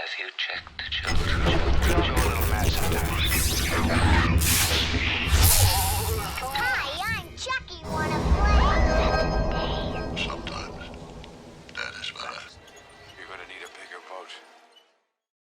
Have you checked the children? You're a little mad sometimes. Hi, I'm Chucky. Wanna play? Sometimes that is better. You're gonna need a bigger boat.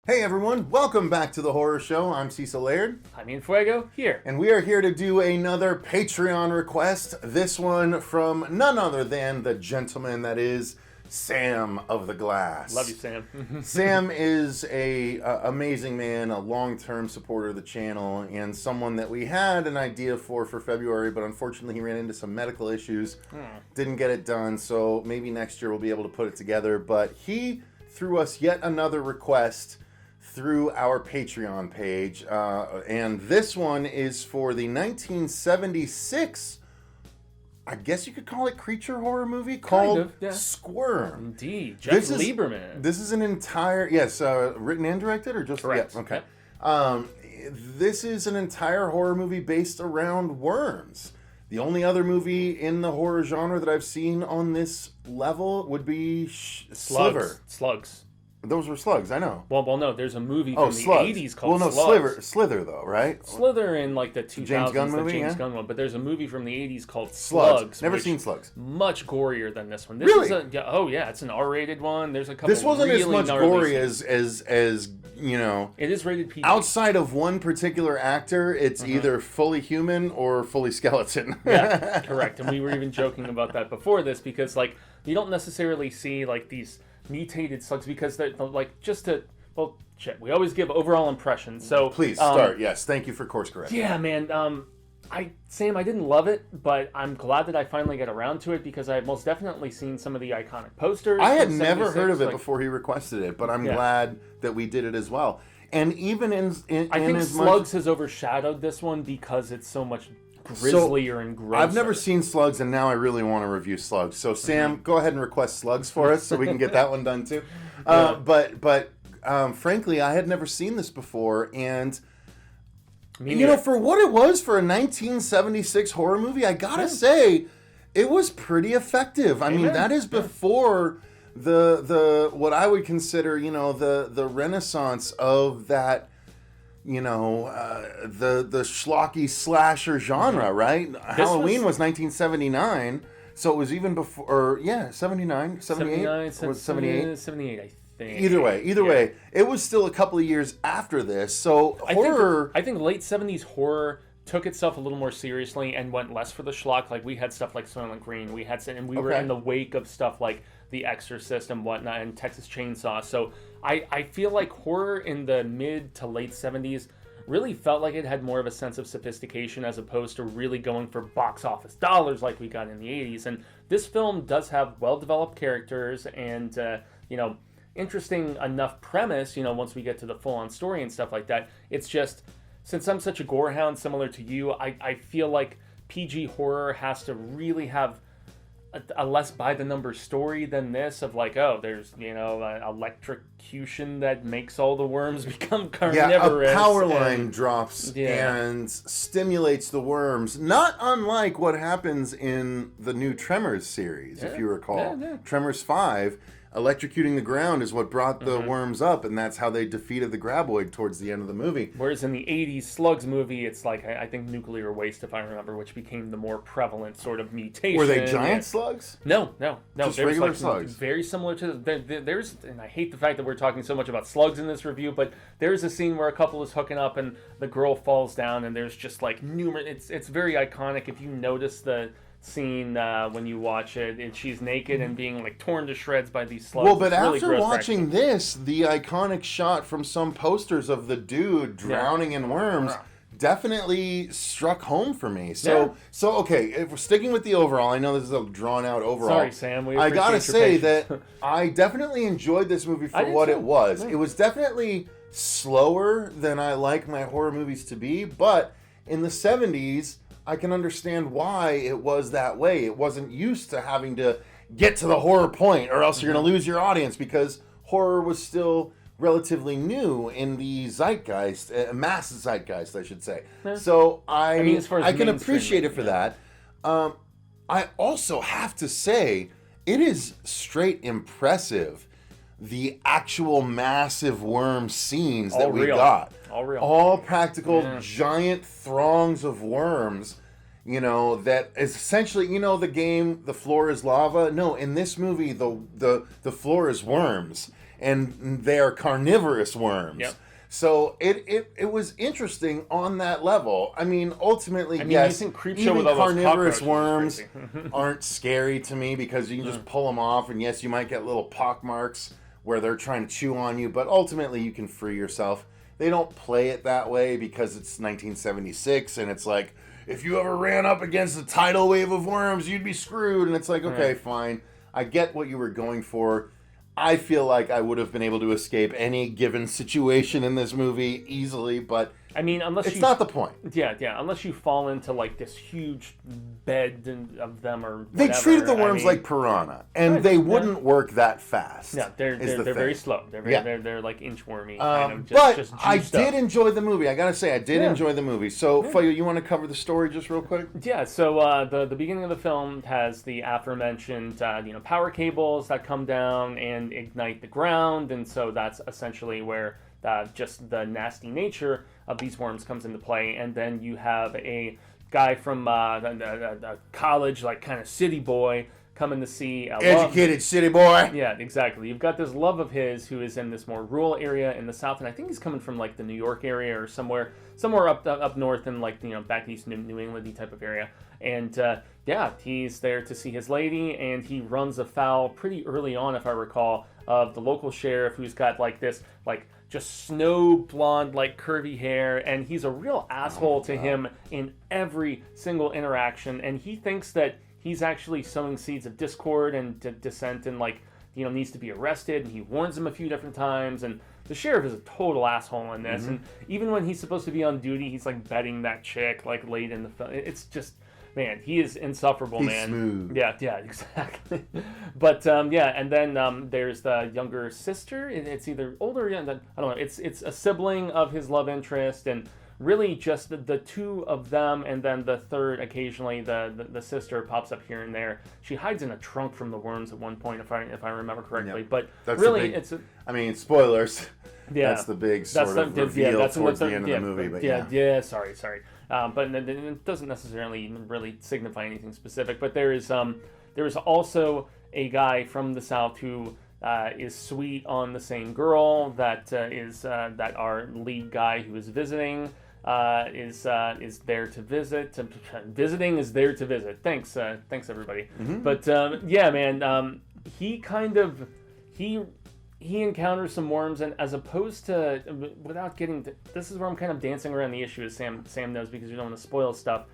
Hey everyone, welcome back to the Horror Show. I'm Cecil Laird. Jaime Fuego here. And we are here to do another Patreon request. This one from none other than the gentleman that is Sam of the Glass. Love you, Sam. Sam is a amazing man, a long-term supporter of the channel, and someone that we had an idea for February, but unfortunately he ran into some medical issues, didn't get it done, so maybe next year we'll be able to put it together. But he threw us yet another request through our Patreon page, and this one is for the 1976, I guess you could call it creature horror movie called Squirm. Indeed. Jeff Lieberman. This is an entire, written and directed or just? Correct. Yeah, okay. This is an entire horror movie based around worms. The only other movie in the horror genre that I've seen on this level would be Sliver. Slugs. Those were slugs, I know. Well, no, there's a movie from the slugs. 80s called Slugs. Slither though, right? Slither in like the 2000s, James Gunn movie, James yeah? Gunn one, but there's a movie from the 80s called Slugs. Never seen Slugs. Much gorier than this one. This Really? Is it's an R-rated one. There's a couple. This wasn't really as much gnarly gory scenes. as you know. It is rated PG. Outside of one particular actor, it's either fully human or fully skeleton. Yeah, correct. And we were even joking about that before this because, like, you don't necessarily see, like, these mutated slugs because they're, like, just to, well, shit, we always give overall impressions. So Please, start. Yes, thank you for course correction. Yeah, man. Sam, I didn't love it, but I'm glad that I finally got around to it because I had most definitely seen some of the iconic posters. I had from never 76, heard of it like, before he requested it, but I'm glad that we did it as well. And even I think Slugs has overshadowed this one because it's so much grislier and grosser. I've never seen Slugs, and now I really want to review Slugs. So Sam, go ahead and request Slugs for us so we can get that one done too. But frankly, I had never seen this before, and you know, for what it was for a 1976 horror movie, I gotta say, it was pretty effective. I mean, that is before the what I would consider, you know, the renaissance of that, you know, the schlocky slasher genre, right? Halloween was 1979, so it was even before, 79, 78, was 78? 78, I think. Either way, it was still a couple of years after this, so horror... I think late 70s horror took itself a little more seriously and went less for the schlock. Like, we had stuff like Soylent Green, we were in the wake of stuff like The Exorcist and whatnot, and Texas Chainsaw, so I feel like horror in the mid to late 70s really felt like it had more of a sense of sophistication as opposed to really going for box office dollars like we got in the 80s. And this film does have well-developed characters and, you know, interesting enough premise, you know, once we get to the full-on story and stuff like that. It's just, since I'm such a gorehound similar to you, I feel like PG horror has to really have a less by-the-numbers story than this of like, oh, there's, you know, electrocution that makes all the worms become carnivorous. Yeah, a power line drops and stimulates the worms, not unlike what happens in the new Tremors series, if you recall. Tremors 5, electrocuting the ground is what brought the worms up, and that's how they defeated the graboid towards the end of the movie. Whereas in the 80s Slugs movie, it's like, I think nuclear waste, if I remember, which became the more prevalent sort of mutation. Were they giant slugs? No. Just regular slugs? Very similar to... There's, and I hate the fact that we're talking so much about slugs in this review, but there's a scene where a couple is hooking up and the girl falls down, and there's just like numerous... It's very iconic. If you notice the scene when you watch it, and she's naked and being like torn to shreds by these slugs. Well, but after watching this, the iconic shot from some posters of the dude drowning in worms definitely struck home for me. So okay, if we're sticking with the overall, I know this is a drawn out overall. Sorry, Sam. I gotta say that I definitely enjoyed this movie for what it was. It was definitely slower than I like my horror movies to be, but in the 70s, I can understand why it was that way. It wasn't used to having to get to the horror point or else you're going to lose your audience, because horror was still relatively new in the zeitgeist, mass zeitgeist, I should say. So I mean, I can appreciate it for that. I also have to say, it is straight impressive the actual massive worm scenes All that we real. got. All real. All practical, giant throngs of worms, that is essentially, the game, the floor is lava. No, in this movie, the floor is worms, and they are carnivorous worms. Yep. So it was interesting on that level. I mean, ultimately, yes, you think Creepshow even with all those carnivorous cockroaches is worms aren't scary to me because you can just pull them off, and yes, you might get little pock marks where they're trying to chew on you, but ultimately you can free yourself. They don't play it that way because it's 1976, and it's like, if you ever ran up against a tidal wave of worms, you'd be screwed. And it's like, okay, fine. I get what you were going for. I feel like I would have been able to escape any given situation in this movie easily, but I mean, it's not the point. Yeah, unless you fall into like this huge bed of them or whatever. They treated the worms like piranha, and they wouldn't work that fast. Yeah, they're very slow. They're like inchwormy. But I did enjoy the movie. I gotta say, I did enjoy the movie. So, Fuego, you want to cover the story just real quick? Yeah. So the beginning of the film has the aforementioned power cables that come down and ignite the ground, and so that's essentially where just the nasty nature of these worms comes into play. And then you have a guy from a college, like kind of city boy, coming to see educated city boy. Yeah, exactly. You've got this love of his who is in this more rural area in the south, and I think he's coming from like the New York area or somewhere up north in like back east New England type of area. And he's there to see his lady, and he runs afoul pretty early on, if I recall, of the local sheriff who's got like this just snow blonde, like curvy hair, and he's a real asshole to him in every single interaction, and he thinks that he's actually sowing seeds of discord and dissent and needs to be arrested, and he warns him a few different times, and the sheriff is a total asshole in this, and even when he's supposed to be on duty, he's like betting that chick like late in the film. It's just, man, he is insufferable, He's man. smooth. Yeah, exactly. But and then there's the younger sister. It's either older or young. I don't know. It's a sibling of his love interest, and really just the two of them, and then the third occasionally the sister pops up here and there. She hides in a trunk from the worms at one point, if I remember correctly. Yep. But That's really, I mean, spoilers. Yeah, that's the big sort of reveal towards the end of the movie. But sorry. But it doesn't necessarily really signify anything specific. But there is also a guy from the South who is sweet on the same girl that our lead guy who is visiting is there to visit. Visiting is there to visit. Thanks everybody. But man, he encounters some worms, and as opposed to, without getting to, this is where I'm kind of dancing around the issue, as Sam knows, because you don't want to spoil stuff.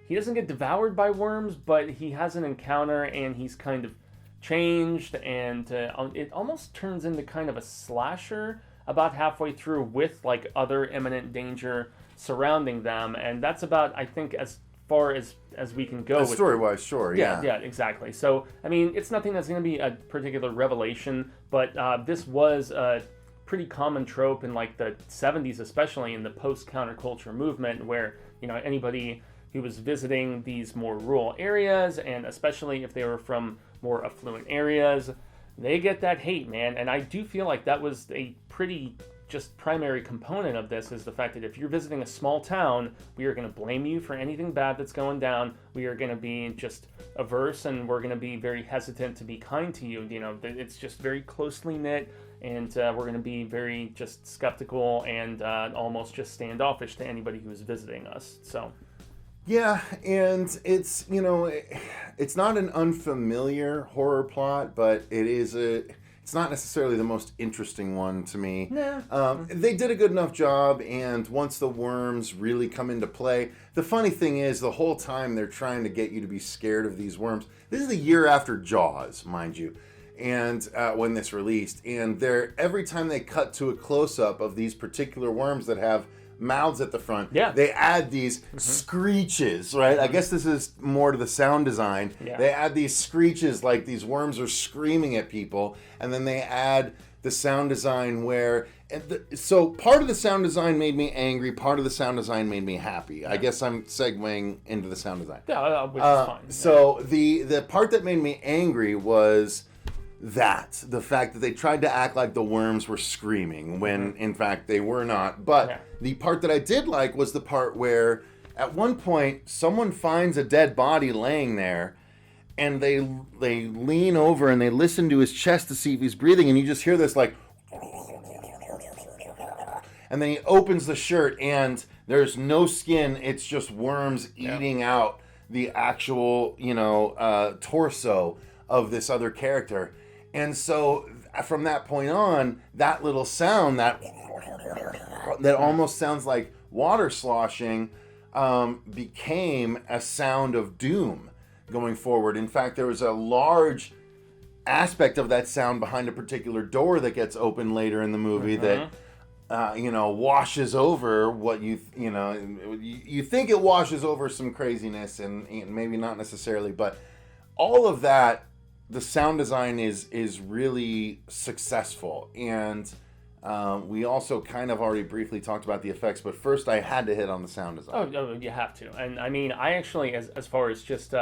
He doesn't get devoured by worms, but he has an encounter, and he's kind of changed, and it almost turns into kind of a slasher about halfway through, with like other imminent danger surrounding them, and that's about, I think, as far as we can go. Story-wise, sure, yeah. Yeah, exactly. So, I mean, it's nothing that's going to be a particular revelation, but this was a pretty common trope in like the 70s, especially in the post-counterculture movement, where, anybody who was visiting these more rural areas, and especially if they were from more affluent areas, they get that hate, man. And I do feel like that was a pretty just primary component of this, is the fact that if you're visiting a small town, we are going to blame you for anything bad that's going down. We are going to be just averse, and we're going to be very hesitant to be kind to you. It's just very closely knit, and we're going to be very just skeptical and almost just standoffish to anybody who is visiting us. So yeah, and it's it's not an unfamiliar horror plot, but it's not necessarily the most interesting one to me. No. They did a good enough job, and once the worms really come into play, the funny thing is, the whole time they're trying to get you to be scared of these worms. This is the year after Jaws, mind you, and when this released, and every time they cut to a close-up of these particular worms that have mouths at the front, they add these screeches, right? I guess this is more to the sound design. They add these screeches like these worms are screaming at people, and then they add the sound design where so part of the sound design made me angry, part of the sound design made me happy. I guess I'm segueing into the sound design. Yeah, which is fine. So the part that made me angry was the fact that they tried to act like the worms were screaming when in fact they were not. But the part that I did like was the part where at one point someone finds a dead body laying there, and they lean over and they listen to his chest to see if he's breathing, and you just hear this like, and then he opens the shirt and there's no skin, it's just worms eating out the actual, torso of this other character. And so from that point on, that little sound that almost sounds like water sloshing became a sound of doom going forward. In fact, there was a large aspect of that sound behind a particular door that gets opened later in the movie that washes over what you think it washes over some craziness, and maybe not necessarily, but all of that, the sound design is really successful. And we also kind of already briefly talked about the effects, but first I had to hit on the sound design. Oh, you have to. And I mean, I actually, as far as just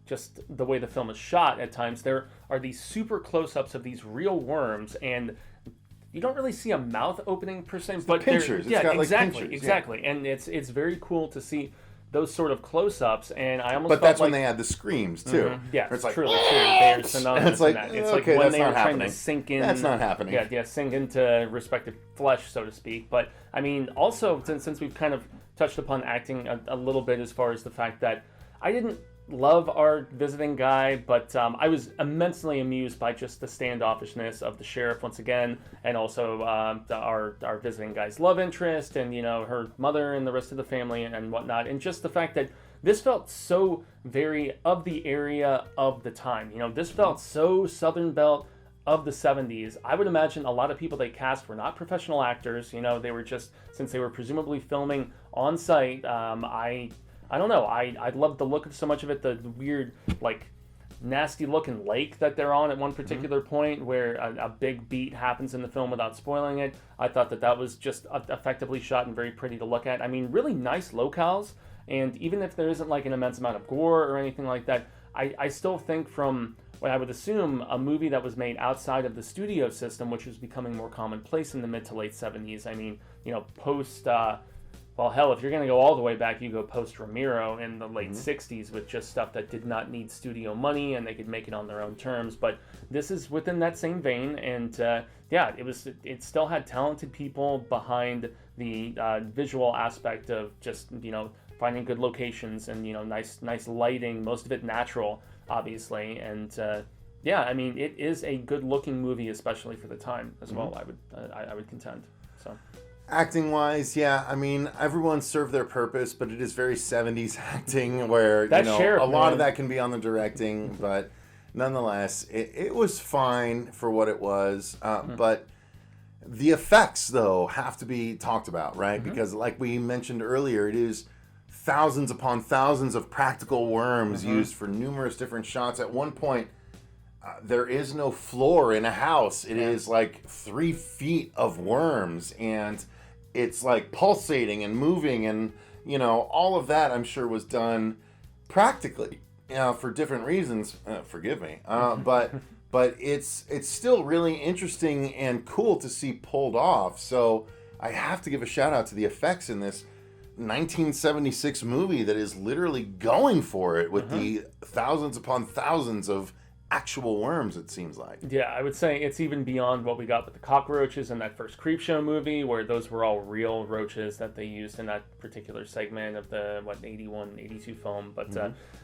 just the way the film is shot at times, there are these super close-ups of these real worms, and you don't really see a mouth opening per se, but pinchers. Yeah, got exactly, pinchers, exactly. Yeah. And it's very cool to see those sort of close-ups, and I almost. But that's when they had the screams too. Mm-hmm. Yeah, it's like, true. There's synonymous it's like, in that. It's okay, like when that's they not were happening. trying to sink in. That's not happening. Yeah, sink into respective flesh, so to speak. But I mean, also since we've kind of touched upon acting a little bit, as far as the fact that I didn't love our visiting guy, but I was immensely amused by just the standoffishness of the sheriff once again, and also our visiting guy's love interest, and her mother and the rest of the family and whatnot, and just the fact that this felt so very of the area of the time. This felt so Southern Belle of the 70s. I would imagine a lot of people they cast were not professional actors. They were just, since they were presumably filming on site. I don't know. I loved the look of so much of it. The weird, like, nasty looking lake that they're on at one particular point, where a big beat happens in the film without spoiling it. I thought that was just effectively shot and very pretty to look at. I mean, really nice locales. And even if there isn't like an immense amount of gore or anything like that, I still think from what I would assume a movie that was made outside of the studio system, which was becoming more commonplace in the mid to late 70s. I mean, post, well, hell, if you're going to go all the way back, you go post Romero in the late 60s with just stuff that did not need studio money and they could make it on their own terms. But this is within that same vein. And it still had talented people behind the visual aspect of just, finding good locations and nice lighting, most of it natural, obviously, and I mean, it is a good looking movie, especially for the time as well. I would contend. So acting wise, I mean, everyone served their purpose, but it is very 70s acting where a lot of that can be on the directing, but nonetheless it was fine for what it was. But the effects though have to be talked about, right? Because like we mentioned earlier, it is thousands upon thousands of practical worms used for numerous different shots. At one point, there is no floor in a house. It is like 3 feet of worms, and it's like pulsating and moving, and all of that I'm sure was done practically, for different reasons. Forgive me, but it's still really interesting and cool to see pulled off. So I have to give a shout out to the effects in this 1976 movie that is literally going for it with the thousands upon thousands of actual worms, it seems like. Yeah, I would say it's even beyond what we got with the cockroaches in that first Creepshow movie, where those were all real roaches that they used in that particular segment of the 81, 82 film. But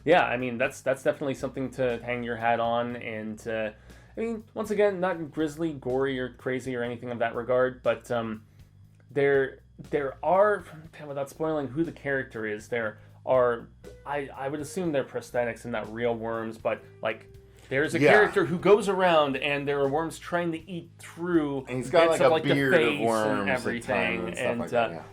I mean, that's definitely something to hang your hat on. And I mean, once again, not grisly, gory, or crazy or anything of that regard, but there are, without spoiling who the character is, there are, I would assume they're prosthetics and not real worms, but like there's a character who goes around and there are worms trying to eat through, and he's got bits like of, a beard the face of worms and everything, and stuff like that.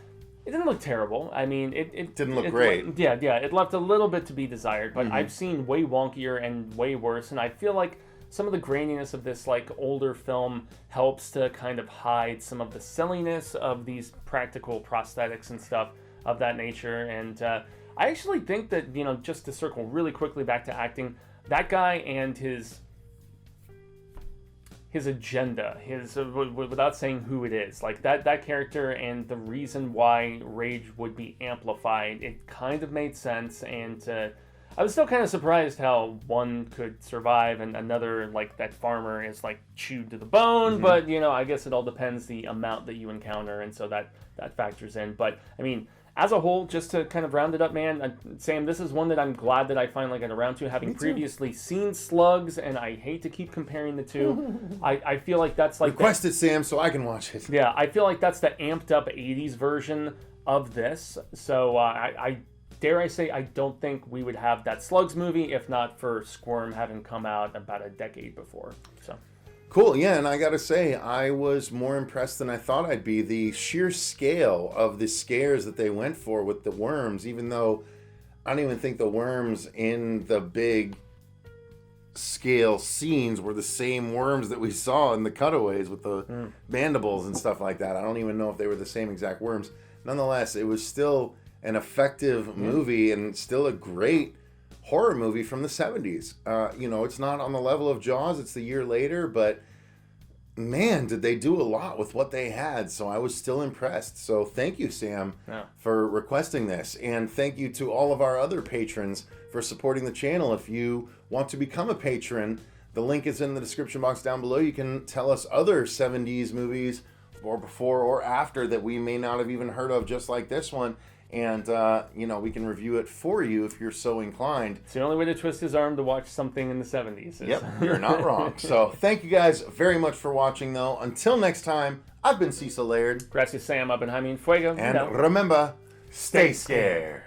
It didn't look terrible. I mean, it didn't look great. It left a little bit to be desired, but I've seen way wonkier and way worse, and I feel like some of the graininess of this like older film helps to kind of hide some of the silliness of these practical prosthetics and stuff of that nature. And I actually think that, just to circle really quickly back to acting, that guy and his his agenda, without saying who it is, like that character and the reason why rage would be amplified, it kind of made sense. And I was still kind of surprised how one could survive and another, like that farmer, is like chewed to the bone. But you know, I guess it all depends the amount that you encounter, and so that factors in. But I mean, as a whole, just to kind of round it up, man, Sam, this is one that I'm glad that I finally got around to, having previously seen Slugs, and I hate to keep comparing the two. I feel like that's like... Request it, Sam, so I can watch it. Yeah, I feel like that's the amped up 80s version of this. So I dare I say, I don't think we would have that Slugs movie if not for Squirm having come out about a decade before. So... Cool, yeah, and I gotta say, I was more impressed than I thought I'd be. The sheer scale of the scares that they went for with the worms, even though I don't even think the worms in the big scale scenes were the same worms that we saw in the cutaways with the mandibles and stuff like that. I don't even know if they were the same exact worms. Nonetheless, it was still an effective movie and still a great horror movie from the 70s. You know, it's not on the level of Jaws, it's the year later, but man, did they do a lot with what they had. So I was still impressed. So thank you, Sam, for requesting this. And thank you to all of our other patrons for supporting the channel. If you want to become a patron, the link is in the description box down below. You can tell us other 70s movies, or before or after, that we may not have even heard of, just like this one. And, you know, we can review it for you if you're so inclined. It's the only way to twist his arm to watch something in the 70s. Yep, you're not wrong. So, thank you guys very much for watching, though. Until next time, I've been Cecil Laird. Gracias, Sam. I've been Jaime Fuego. And remember, stay scared.